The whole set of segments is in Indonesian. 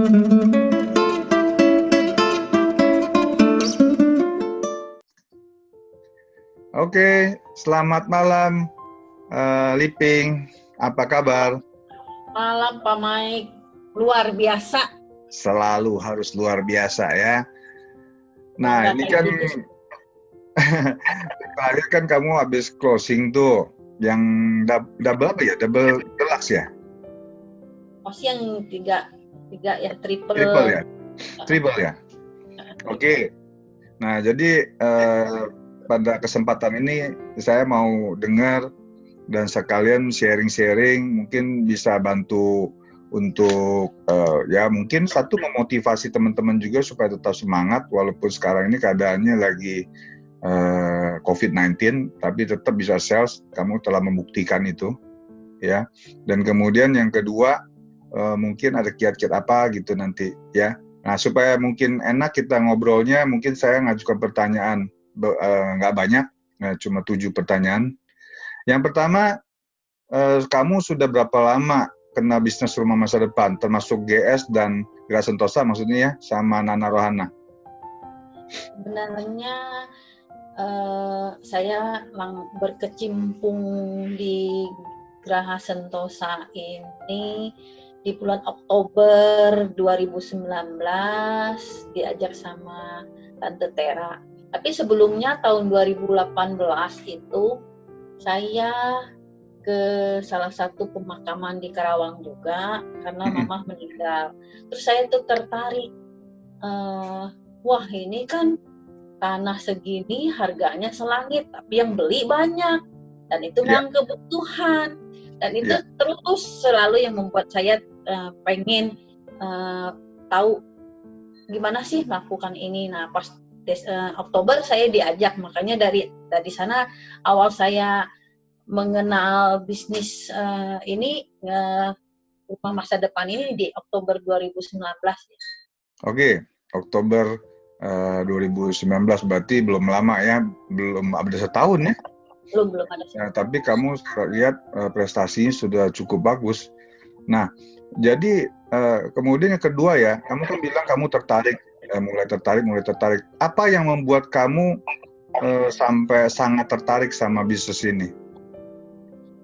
Oke, selamat malam, Liping. Apa kabar? Malam Pak Mike, luar biasa. Selalu harus luar biasa ya. Nah, ini kan terakhir kan kamu habis closing tuh, yang double apa ya? Double deluxe ya? Pasti yang tiga ya, triple ya? Triple ya? Oke. Nah, jadi pada kesempatan ini saya mau dengar dan sekalian sharing-sharing, mungkin bisa bantu untuk ya mungkin satu memotivasi teman-teman juga supaya tetap semangat walaupun sekarang ini keadaannya lagi COVID-19, tapi tetap bisa sales. Kamu telah membuktikan itu, ya. Dan kemudian yang kedua, mungkin ada kiat-kiat apa gitu nanti, ya. Nah, supaya mungkin enak kita ngobrolnya, mungkin saya ngajukan pertanyaan nggak banyak, cuma 7 pertanyaan. Yang pertama, kamu sudah berapa lama kena bisnis rumah masa depan, termasuk GS dan Gera Sentosa maksudnya ya, sama Nana Rohana? Sebenarnya saya berkecimpung di Geraha Sentosa ini di bulan Oktober 2019, diajak sama Tante Tera. Tapi sebelumnya tahun 2018 itu saya ke salah satu pemakaman di Karawang juga karena Mama meninggal. Terus saya tuh tertarik, wah ini kan tanah segini harganya selangit, tapi yang beli banyak dan itu memang kebutuhan. Dan itu terus selalu yang membuat saya pengen tahu gimana sih melakukan ini. Nah, pas Oktober saya diajak, makanya dari sana awal saya mengenal bisnis ini rumah masa depan ini di Oktober 2019. Oke, Oktober 2019 berarti belum lama ya, belum ada setahun ya? Belum ada setahun. Nah, tapi kamu lihat prestasinya sudah cukup bagus. Nah, jadi kemudian yang kedua ya, kamu kan bilang kamu tertarik, mulai tertarik. Apa yang membuat kamu sampai sangat tertarik sama bisnis ini?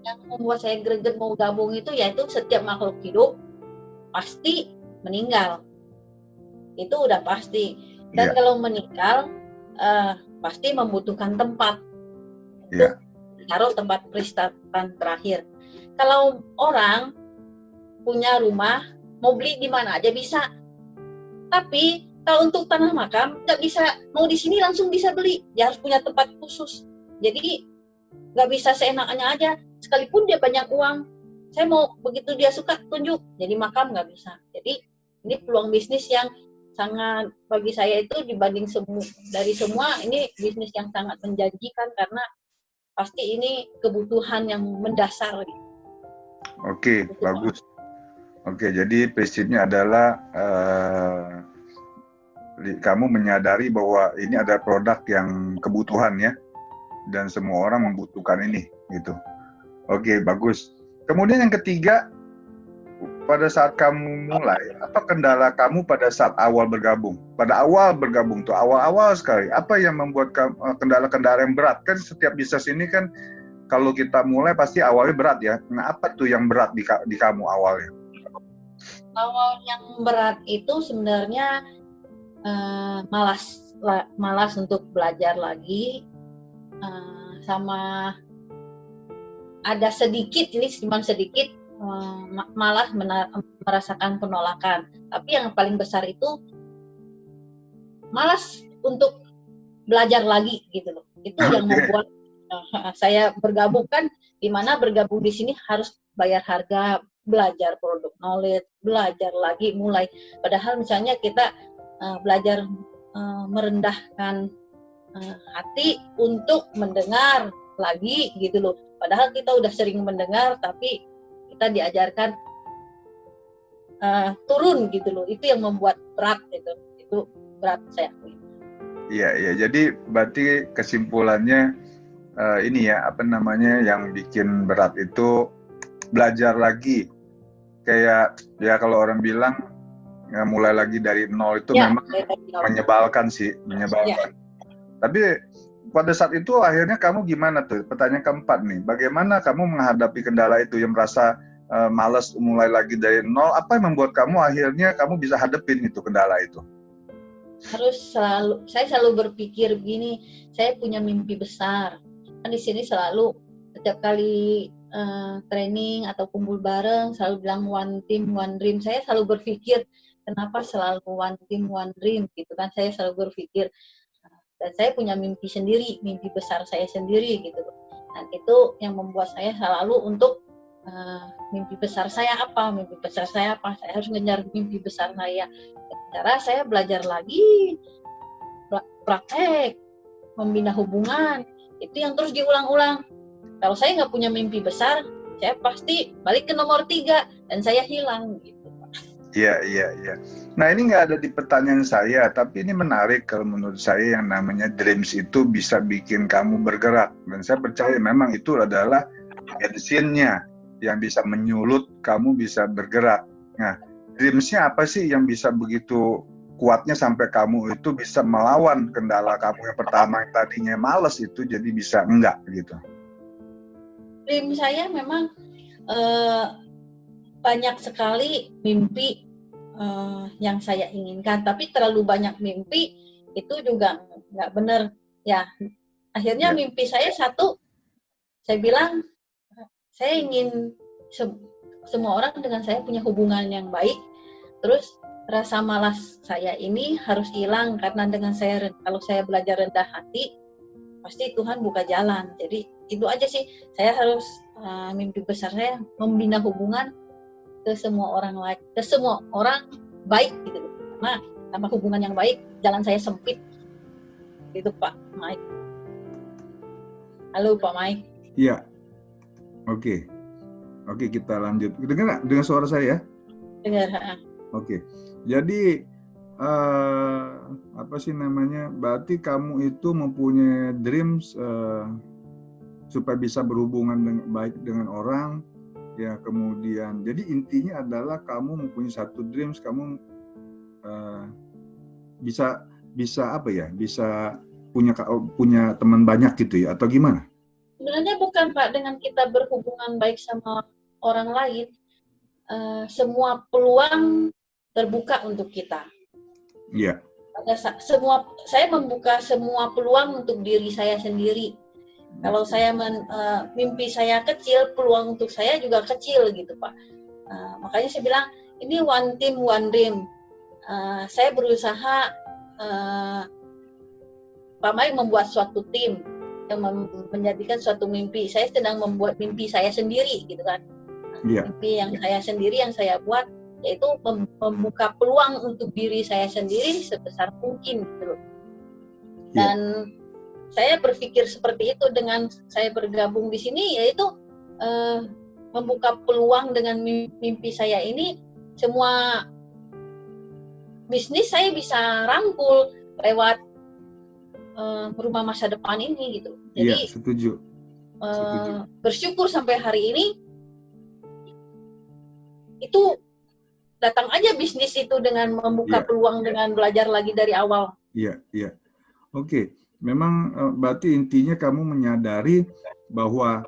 Yang membuat saya greget mau gabung itu yaitu setiap makhluk hidup pasti meninggal. Itu udah pasti. Dan kalau meninggal pasti membutuhkan tempat untuk taruh tempat peristirahatan terakhir. Kalau orang punya rumah, mau beli di mana aja bisa. Tapi kalau untuk tanah makam nggak bisa, mau di sini langsung bisa beli. Dia harus punya tempat khusus. Jadi nggak bisa seenaknya aja. Sekalipun dia banyak uang, saya mau begitu dia suka tunjuk. Jadi makam nggak bisa. Jadi ini peluang bisnis yang sangat bagi saya itu dibanding dari semua ini bisnis yang sangat menjanjikan karena pasti ini kebutuhan yang mendasar. Oke, bagus. Oke, jadi prinsipnya adalah kamu menyadari bahwa ini ada produk yang kebutuhan ya, dan semua orang membutuhkan ini, gitu. Oke, bagus. Kemudian yang ketiga, pada saat kamu mulai, apa kendala kamu pada saat awal bergabung? Pada awal bergabung tuh, awal-awal sekali, apa yang membuat kendala-kendala yang berat? Kan setiap bisnis ini kan, kalau kita mulai pasti awalnya berat ya. Nah, apa tuh yang berat di kamu awalnya? Awal yang berat itu sebenarnya malas untuk belajar lagi, sama ada sedikit, ini cuma sedikit, malah merasakan penolakan. Tapi yang paling besar itu malas untuk belajar lagi gitu loh. Itu yang membuat saya bergabung, kan dimana bergabung di sini harus bayar harga, belajar produk knowledge, belajar lagi mulai. Padahal misalnya kita belajar merendahkan hati untuk mendengar lagi gitu loh. Padahal kita udah sering mendengar, tapi kita diajarkan turun gitu loh. Itu yang membuat berat gitu. Itu berat saya akui. Iya. Jadi berarti kesimpulannya ini ya, apa namanya, yang bikin berat itu belajar lagi. Kayak ya kalau orang bilang mulai lagi dari nol itu Ya, memang menyebalkan sih, menyebalkan. Ya. Tapi pada saat itu akhirnya kamu gimana tuh? Pertanyaan keempat nih, bagaimana kamu menghadapi kendala itu yang merasa malas mulai lagi dari nol? Apa yang membuat kamu akhirnya kamu bisa hadepin itu kendala itu? Saya selalu berpikir begini, saya punya mimpi besar. Kan di sini selalu setiap kali training atau kumpul bareng selalu bilang one team, one dream. Saya selalu berpikir kenapa selalu one team, one dream gitu kan. Saya selalu berpikir dan saya punya mimpi sendiri, mimpi besar saya sendiri gitu. Dan itu yang membuat saya selalu untuk mimpi besar saya apa, mimpi besar saya apa. Saya harus ngejar mimpi besar saya. Cara saya belajar lagi, praktek, membina hubungan, itu yang terus diulang-ulang. Kalau saya nggak punya mimpi besar, saya pasti balik ke nomor 3 dan saya hilang gitu. Iya. Nah ini nggak ada di pertanyaan saya, tapi ini menarik kalau menurut saya yang namanya dreams itu bisa bikin kamu bergerak. Dan saya percaya memang itu adalah bensinnya yang bisa menyulut kamu bisa bergerak. Nah, dreams-nya apa sih yang bisa begitu kuatnya sampai kamu itu bisa melawan kendala kamu yang pertama yang tadinya males itu jadi bisa enggak gitu? Dream saya memang banyak sekali mimpi yang saya inginkan, tapi terlalu banyak mimpi itu juga nggak benar ya. Akhirnya mimpi saya satu, saya bilang saya ingin semua orang dengan saya punya hubungan yang baik. Terus rasa malas saya ini harus hilang karena dengan saya, kalau saya belajar rendah hati, pasti Tuhan buka jalan. Jadi itu aja sih, saya harus mimpi besar saya membina hubungan ke semua orang lain, ke semua orang baik gitu. Nah, tanpa hubungan yang baik, jalan saya sempit. Itu Pak Mike. Halo Pak Mike. Iya. Oke, kita lanjut. Dengar dengan suara saya? Dengar. Oke. Jadi apa sih namanya? Berarti kamu itu mempunyai dreams supaya bisa berhubungan baik dengan orang, ya. Kemudian, jadi intinya adalah kamu mempunyai satu dreams, kamu bisa apa ya? Bisa punya teman banyak gitu ya, atau gimana? Sebenarnya bukan Pak, dengan kita berhubungan baik sama orang lain, semua peluang terbuka untuk kita. Iya. Saya membuka semua peluang untuk diri saya sendiri. Kalau saya mimpi saya kecil, peluang untuk saya juga kecil gitu Pak. Makanya saya bilang ini one team, one dream. Saya berusaha Pak Mike membuat suatu tim yang menjadikan suatu mimpi. Saya sedang membuat mimpi saya sendiri gitu kan. Mimpi yang saya sendiri yang saya buat, yaitu membuka peluang untuk diri saya sendiri sebesar mungkin gitu loh. Dan saya berpikir seperti itu dengan saya bergabung di sini, yaitu membuka peluang dengan mimpi saya ini. Semua bisnis saya bisa rangkul lewat rumah masa depan ini gitu. Jadi setuju. Bersyukur sampai hari ini itu datang aja bisnis itu dengan membuka peluang dengan belajar lagi dari awal. Iya. Oke. Memang berarti intinya kamu menyadari bahwa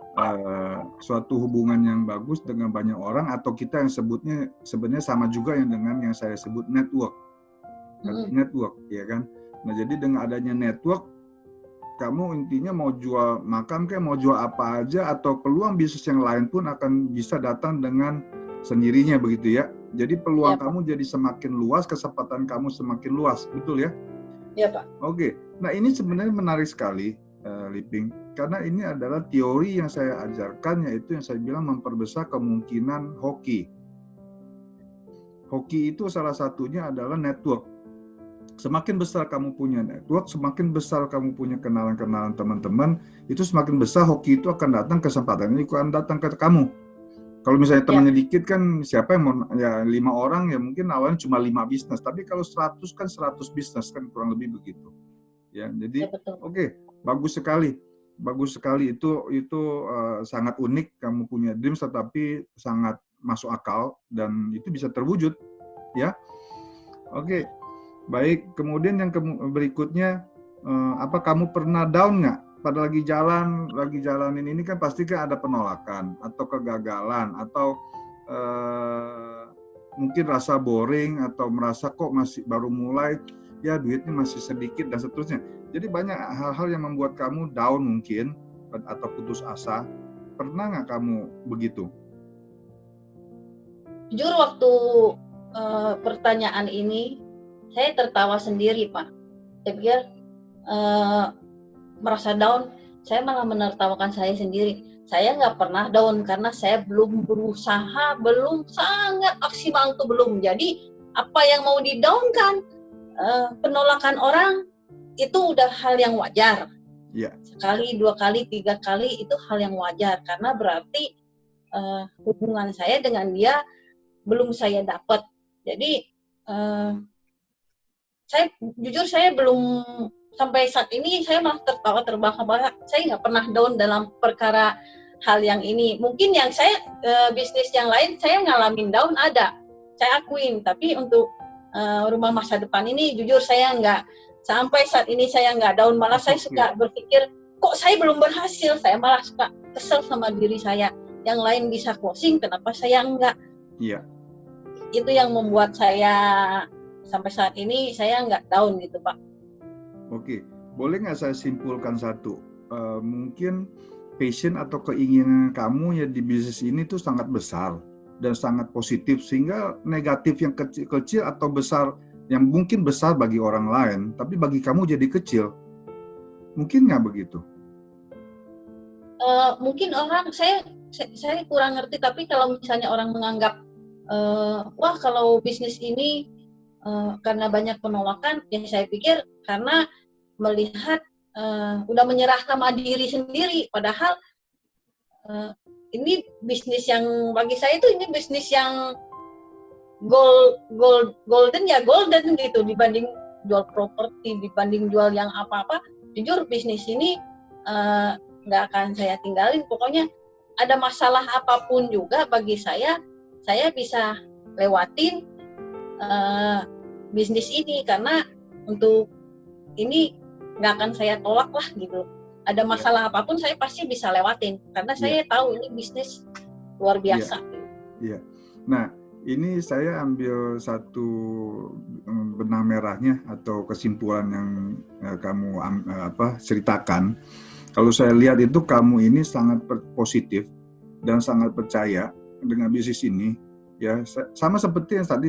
suatu hubungan yang bagus dengan banyak orang, atau kita yang sebutnya sebenarnya sama juga yang dengan yang saya sebut network. Network, ya kan? Nah, jadi dengan adanya network, kamu intinya mau jual makan kayak mau jual apa aja, atau peluang bisnis yang lain pun akan bisa datang dengan sendirinya begitu ya. Jadi peluang kamu jadi semakin luas, kesempatan kamu semakin luas, betul ya? Iya Pak. Oke. Nah ini sebenarnya menarik sekali, Liping, karena ini adalah teori yang saya ajarkan, yaitu yang saya bilang memperbesar kemungkinan hoki. Hoki itu salah satunya adalah network. Semakin besar kamu punya network, semakin besar kamu punya kenalan-kenalan teman-teman, itu semakin besar hoki itu akan datang, kesempatannya akan datang ke kamu. Kalau misalnya temannya dikit kan, siapa yang mau, ya 5 orang ya mungkin awalnya cuma 5 bisnis, tapi kalau 100 kan 100 bisnis kan, kurang lebih begitu. Ya, jadi oke, bagus sekali itu sangat unik, kamu punya dreams tetapi sangat masuk akal dan itu bisa terwujud, ya. Oke, baik. Kemudian yang berikutnya, apa kamu pernah down nggak? Pada lagi jalanin ini kan pasti kan ada penolakan atau kegagalan atau mungkin rasa boring atau merasa kok masih baru mulai, ya duitnya masih sedikit dan seterusnya. Jadi banyak hal-hal yang membuat kamu down mungkin atau putus asa. Pernah nggak kamu begitu? Jujur waktu pertanyaan ini saya tertawa sendiri, Pak. Saya pikir merasa down, saya malah menertawakan saya sendiri. Saya nggak pernah down karena saya belum berusaha, belum sangat maksimal tuh belum. Jadi apa yang mau di-down-kan, penolakan orang itu udah hal yang wajar. Iya. Sekali, 2 kali, 3 kali itu hal yang wajar karena berarti hubungan saya dengan dia belum saya dapat. Jadi saya belum sampai saat ini saya malah tertawa terbahak-bahak. Saya nggak pernah down dalam perkara hal yang ini. Mungkin yang saya bisnis yang lain saya ngalamin down ada, saya akuin. Tapi untuk rumah masa depan ini jujur saya nggak, sampai saat ini saya nggak down. Malah saya suka berpikir kok saya belum berhasil. Saya malah suka kesel sama diri saya. Yang lain bisa closing, kenapa saya enggak? Iya. Itu yang membuat saya sampai saat ini saya nggak down gitu, Pak. Oke, boleh nggak saya simpulkan satu? Mungkin passion atau keinginan kamu ya di bisnis ini tuh sangat besar dan sangat positif, sehingga negatif yang kecil-kecil atau besar yang mungkin besar bagi orang lain, tapi bagi kamu jadi kecil. Mungkin nggak begitu? Mungkin orang, saya kurang ngerti, tapi kalau misalnya orang menganggap wah kalau bisnis ini karena banyak penolakan, ya saya pikir karena melihat udah menyerah sama diri sendiri, padahal ini bisnis yang bagi saya itu ini bisnis yang golden gitu, dibanding jual properti, dibanding jual yang apa-apa. Jujur bisnis ini nggak akan saya tinggalin. Pokoknya ada masalah apapun juga bagi saya bisa lewatin bisnis ini, karena untuk ini nggak akan saya tolak lah gitu. Ada masalah apapun saya pasti bisa lewatin karena saya tahu ini bisnis luar biasa. Iya. Nah, ini saya ambil satu benang merahnya atau kesimpulan yang kamu ceritakan. Kalau saya lihat itu kamu ini sangat positif dan sangat percaya dengan bisnis ini. Ya, sama seperti yang tadi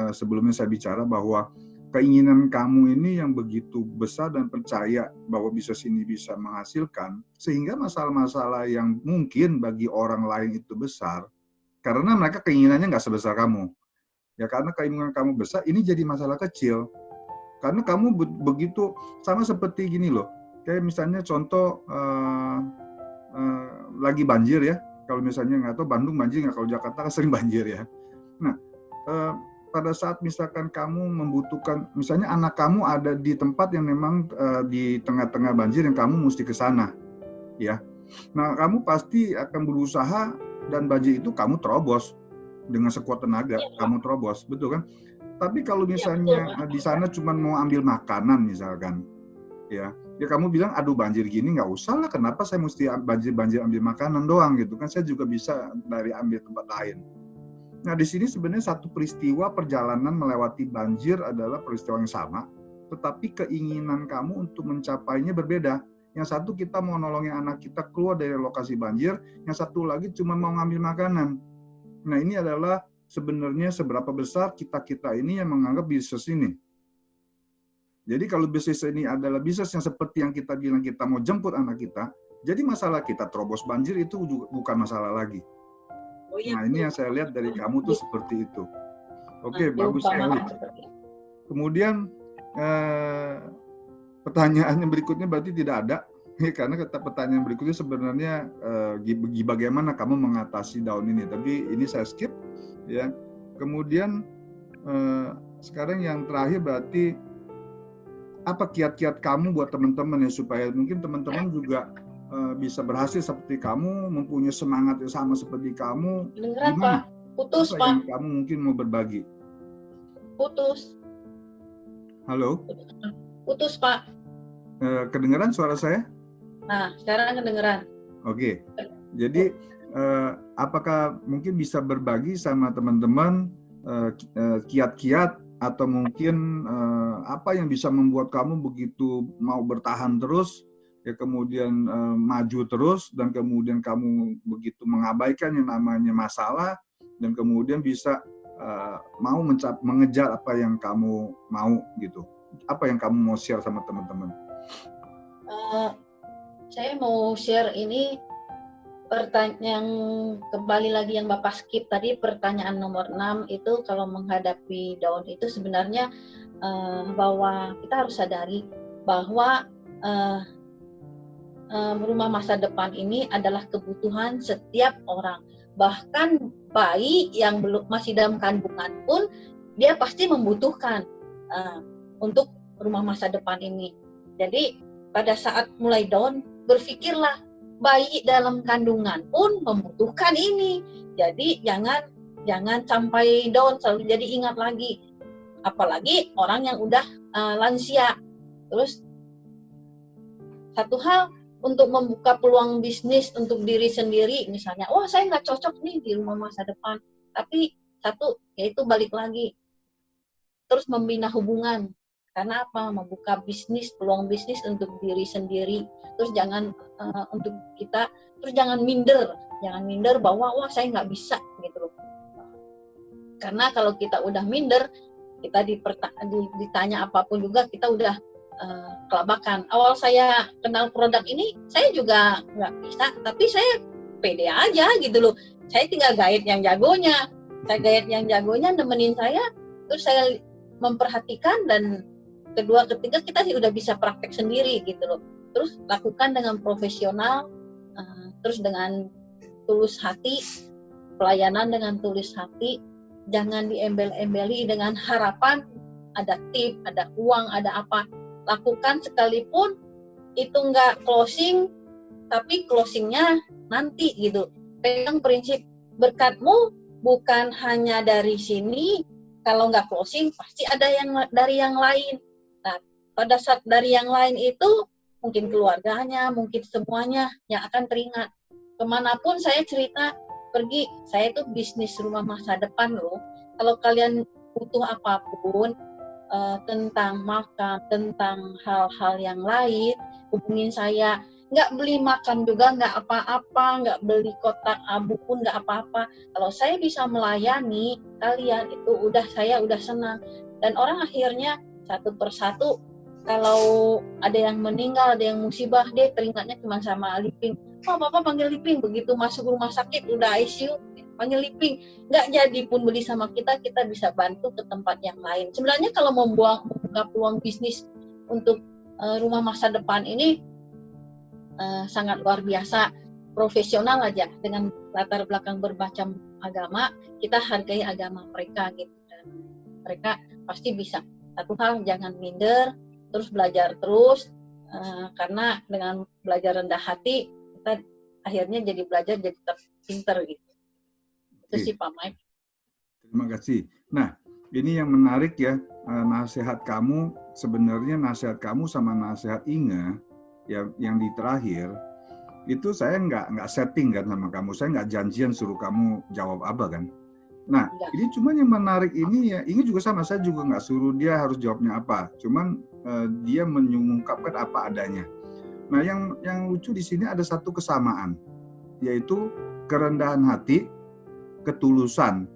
sebelumnya saya bicara bahwa keinginan kamu ini yang begitu besar dan percaya bahwa bisnis ini bisa menghasilkan, sehingga masalah-masalah yang mungkin bagi orang lain itu besar, karena mereka keinginannya nggak sebesar kamu. Ya karena keinginan kamu besar, ini jadi masalah kecil. Karena kamu begitu, sama seperti gini loh, kayak misalnya contoh lagi banjir ya. Kalau misalnya nggak tahu Bandung banjir nggak, kalau Jakarta kan sering banjir ya. Nah, pada saat misalkan kamu membutuhkan, misalnya anak kamu ada di tempat yang memang di tengah-tengah banjir yang kamu mesti ke sana, ya. Nah, kamu pasti akan berusaha dan banjir itu kamu terobos dengan sekuat tenaga, kamu terobos, betul kan? Tapi kalau misalnya di sana cuma mau ambil makanan misalkan, ya kamu bilang aduh banjir gini nggak usah lah, kenapa saya mesti banjir ambil makanan doang gitu kan, saya juga bisa dari ambil tempat lain. Nah di sini sebenarnya satu peristiwa perjalanan melewati banjir adalah peristiwa yang sama, tetapi keinginan kamu untuk mencapainya berbeda. Yang satu kita mau nolongin anak kita keluar dari lokasi banjir, yang satu lagi cuma mau ngambil makanan. Nah ini adalah sebenarnya seberapa besar kita ini yang menganggap bisnis ini. Jadi kalau bisnis ini adalah bisnis yang seperti yang kita bilang kita mau jemput anak kita, jadi masalah kita terobos banjir itu juga bukan masalah lagi. Nah ini yang saya lihat dari kamu tuh seperti itu. Oke, bagus sekali. Kemudian pertanyaan yang berikutnya berarti tidak ada, karena pertanyaan berikutnya sebenarnya bagaimana kamu mengatasi down ini, tapi ini saya skip ya. Kemudian sekarang yang terakhir berarti apa kiat-kiat kamu buat teman-teman ya, supaya mungkin teman-teman juga bisa berhasil seperti kamu, mempunyai semangat yang sama seperti kamu. Gimana? Putus, apa Pak. yang kamu mungkin mau berbagi? Putus. Halo, Putus, Pak. kedengaran suara saya? Nah, sekarang kedengeran. Oke, jadi apakah mungkin bisa berbagi sama teman-teman kiat-kiat atau mungkin apa yang bisa membuat kamu begitu mau bertahan terus, ya kemudian maju terus, dan kemudian kamu begitu mengabaikan yang namanya masalah, dan kemudian bisa mau mengejar apa yang kamu mau gitu. Apa yang kamu mau share sama teman-teman? Saya mau share ini pertanyaan kembali lagi yang Bapak skip tadi, pertanyaan nomor 6 itu kalau menghadapi down itu sebenarnya bahwa kita harus sadari bahwa rumah masa depan ini adalah kebutuhan setiap orang. Bahkan bayi yang belum masih dalam kandungan pun dia pasti membutuhkan untuk rumah masa depan ini. Jadi pada saat mulai down, berpikirlah bayi dalam kandungan pun membutuhkan ini. Jadi jangan sampai down, selalu jadi ingat lagi. Apalagi orang yang udah lansia. Terus satu hal, untuk membuka peluang bisnis untuk diri sendiri, misalnya, wah saya nggak cocok nih di rumah masa depan. Tapi satu, yaitu balik lagi, terus membina hubungan. Karena apa? Membuka bisnis, peluang bisnis untuk diri sendiri. Terus jangan untuk kita, terus jangan minder bahwa wah saya nggak bisa gitu loh. Karena kalau kita udah minder, kita ditanya apapun juga kita udah kelabakan. Awal saya kenal produk ini, saya juga nggak bisa, tapi saya pede aja gitu loh. Saya tinggal guide yang jagonya. Saya guide yang jagonya nemenin saya, terus saya memperhatikan, dan kedua ketiga kita sih udah bisa praktek sendiri gitu loh. Terus lakukan dengan profesional, terus dengan tulus hati, pelayanan dengan tulus hati, jangan diembel-embeli dengan harapan ada tip, ada uang, ada apa. Lakukan sekalipun itu nggak closing, tapi closingnya nanti gitu. Pegang prinsip berkatmu bukan hanya dari sini, kalau nggak closing pasti ada yang dari yang lain. Nah, pada saat dari yang lain itu mungkin keluarganya, mungkin semuanya yang akan teringat. Kemanapun saya cerita pergi, saya itu bisnis rumah masa depan loh. Kalau kalian butuh apapun tentang makan, tentang hal-hal yang lain, hubungin saya. Nggak beli makan juga, nggak apa-apa, nggak beli kotak abu pun nggak apa-apa. Kalau saya bisa melayani kalian itu saya udah senang. Dan orang akhirnya satu persatu, kalau ada yang meninggal, ada yang musibah, dia teringatnya cuma sama Liping. Oh, Bapak panggil Liping, begitu masuk rumah sakit udah ICU, panggil Liping. Nggak jadi pun beli sama kita bisa bantu ke tempat yang lain. Sebenarnya kalau membuka peluang bisnis untuk rumah masa depan ini sangat luar biasa. Profesional aja, dengan latar belakang bermacam agama, kita hargai agama mereka gitu. Dan mereka pasti bisa. Satu hal, jangan minder, terus belajar terus, karena dengan belajar rendah hati, kita akhirnya jadi belajar jadi pinter gitu. Itu sih Pak Mike. Terima kasih. Nah, ini yang menarik ya, nasihat kamu, sebenarnya nasihat kamu sama nasihat Inge yang di terakhir, itu saya nggak setting kan sama kamu, saya nggak janjian suruh kamu jawab apa kan. Nah, ini cuman yang menarik ini ya, Inge juga sama, saya juga nggak suruh dia harus jawabnya apa, cuman dia mengungkapkan apa adanya. Nah, yang lucu di sini ada satu kesamaan, yaitu kerendahan hati, ketulusan.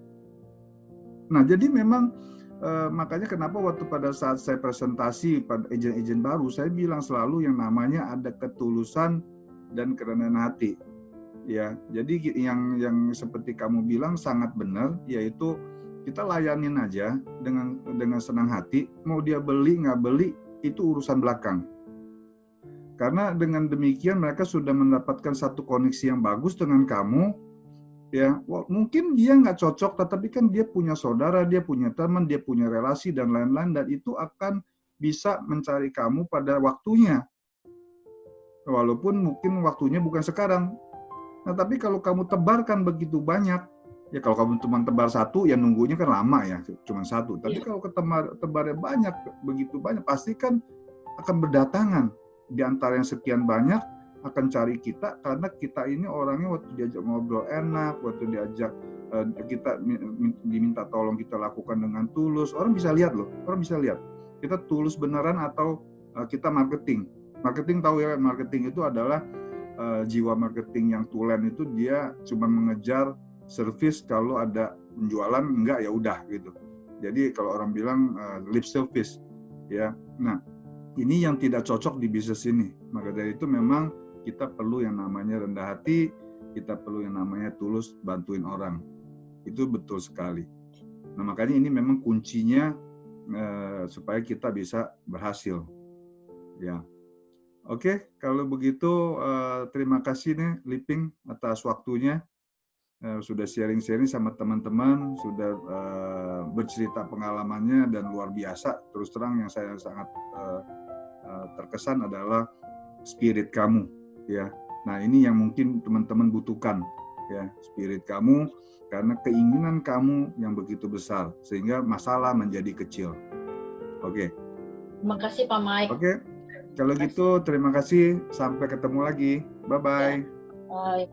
Nah, jadi memang makanya kenapa waktu pada saat saya presentasi pada agen-agen baru, saya bilang selalu yang namanya ada ketulusan dan kerendahan hati. Ya, jadi yang seperti kamu bilang sangat benar, yaitu kita layanin aja dengan senang hati, mau dia beli nggak beli itu urusan belakang. Karena dengan demikian mereka sudah mendapatkan satu koneksi yang bagus dengan kamu. Ya, mungkin dia nggak cocok, tetapi kan dia punya saudara, dia punya teman, dia punya relasi dan lain-lain, dan itu akan bisa mencari kamu pada waktunya. Walaupun mungkin waktunya bukan sekarang. Nah, tapi kalau kamu tebarkan begitu banyak, Ya kalau kamu cuma tebar satu, ya nunggunya kan lama ya, cuma satu. Tapi Iya. kalau tebarnya banyak, begitu banyak, pasti kan akan berdatangan. Di antara yang sekian banyak akan cari kita, karena kita ini orangnya waktu diajak ngobrol enak, waktu diajak kita diminta tolong kita lakukan dengan tulus. Orang bisa lihat loh, orang bisa lihat kita tulus beneran atau kita marketing. Marketing tahu ya, marketing itu adalah jiwa marketing yang tulen itu dia cuma mengejar service, kalau ada penjualan enggak ya udah gitu. Jadi kalau orang bilang lip service ya. Nah, ini yang tidak cocok di bisnis ini. Maka dari itu memang kita perlu yang namanya rendah hati, kita perlu yang namanya tulus bantuin orang. Itu betul sekali. Nah, makanya ini memang kuncinya supaya kita bisa berhasil. Ya. Oke, kalau begitu terima kasih nih Liping atas waktunya. Sudah sharing-sharing sama teman-teman, sudah bercerita pengalamannya dan luar biasa. Terus terang yang saya sangat terkesan adalah spirit kamu, ya. Nah, ini yang mungkin teman-teman butuhkan, ya, spirit kamu, karena keinginan kamu yang begitu besar sehingga masalah menjadi kecil. Oke. Terima kasih Pak Mike. Oke. Kalau gitu terima kasih, sampai ketemu lagi. Bye bye. Bye.